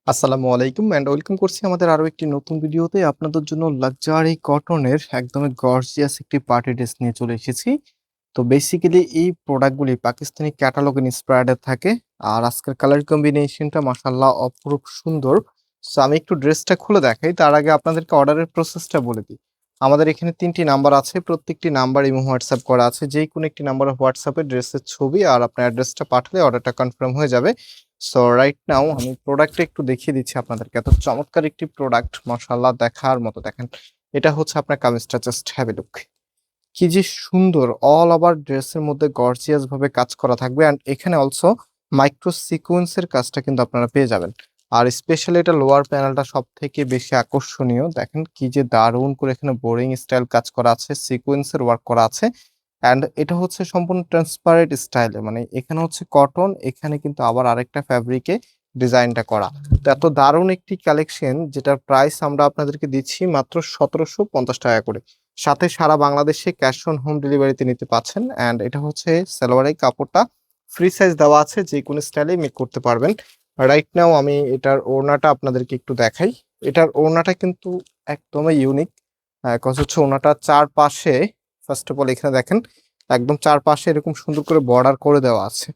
আসসালামু আলাইকুম and welcome করছি আমাদের আরো একটি নতুন ভিডিওতে। আপনাদের জন্য লাক্সারি কটনের একদমই গর্জিয়াস একটি পার্টি ড্রেস নিয়ে চলে এসেছি। তো বেসিক্যালি এই প্রোডাক্টগুলি পাকিস্তানি ক্যাটালগ ইন্সপায়ার্ড থাকে। আর আজকের কালার কম্বিনেশনটা মাশাআল্লাহ অপরূপ সুন্দর। সো আমি একটু ড্রেসটা খুলে দেখাই, তার আগে আপনাদেরকে অর্ডারের প্রসেসটা বলে দিই। আমাদের এখানে 3টি নাম্বার আছে, প্রত্যেকটি নাম্বার ইমো হোয়াটসঅ্যাপ করা আছে। যে কোনো একটি নাম্বার হোয়াটসঅ্যাপে ড্রেসের ছবি আর আপনার অ্যাড্রেসটা পাঠালে অর্ডারটা কনফার্ম হয়ে যাবে। সো রাইট নাও আমি প্রোডাক্টটা একটু দেখিয়ে দিচ্ছি আপনাদেরকে। এত চমৎকার একটি প্রোডাক্ট, মাশাআল্লাহ দেখার মতো। দেখেন, এটা হচ্ছে আপনার কামিজটা, জাস্ট হ্যাভ এ লুক। কি যে সুন্দর, অল ওভার ড্রেসের মধ্যে গর্জিয়াস ভাবে কাজ করা থাকবে। অ্যান্ড এখানে অলসো মাইক্রো সিকোয়েন্সের কাজটা কিন্তু আপনারা পেয়ে যাবেন। আর স্পেশালি এটা লোয়ার প্যানেলটা সব থেকে বেশি আকর্ষণীয়। দেখেন কি যে দারুণ করে এখানে বোরিং স্টাইল কাজ করা আছে, সিকোয়েন্সের ওয়ার্ক করা আছে। অ্যান্ড এটা হচ্ছে সম্পূর্ণ ট্রান্সপারেন্ট স্টাইলে, মানে এখানে হচ্ছে কটন, এখানে কিন্তু আবার আরেকটা ফ্যাব্রিকে ডিজাইনটা করা। তো এত দারুণ একটি কালেকশন, যেটার প্রাইস আমরা আপনাদেরকে দিচ্ছি মাত্র 1750 টাকা করে। সাথে সারা বাংলাদেশে ক্যাশ অন হোম ডেলিভারিতে নিতে পাচ্ছেন। অ্যান্ড এটা হচ্ছে সালোয়ারের কাপড়টা ফ্রি সাইজ দেওয়া আছে, যে কোনো স্টাইলে মেক করতে পারবেন। রাইট নাও আমি এটার ওড়নাটা আপনাদেরকে একটু দেখাই। এটার ওড়নাটা কিন্তু একদমই ইউনিক। কজ হচ্ছে ওড়নাটা চারপাশে, ফার্স্ট অফ অল এখানে দেখেন একদম চারপাশে এরকম সুন্দর করে বর্ডার করে দেওয়া আছে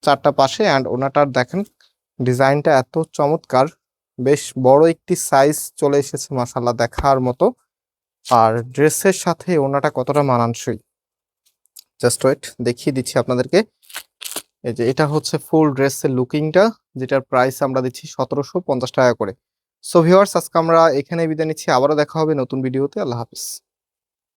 চারটা পাশে। অ্যান্ড ওড়নাটার দেখেন ডিজাইনটা এত চমৎকার, বেশ বড় একটি সাইজ চলে এসেছে, মাশাআল্লাহ দেখার মতো। আর ড্রেসের সাথে ওড়নাটা কতটা মানানসই, জাস্ট ওয়েট দেখিয়ে দিচ্ছি আপনাদেরকে। এই যে এটা হচ্ছে ফুল ড্রেসের লুকিংটা, যেটার প্রাইস আমরা দিচ্ছি 1750 টাকা করে। সো ভিউয়ার্স, আজকে আমরা এখানে বিদায় নিচ্ছি, আবারও দেখা হবে নতুন ভিডিওতে। আল্লাহ হাফিজ।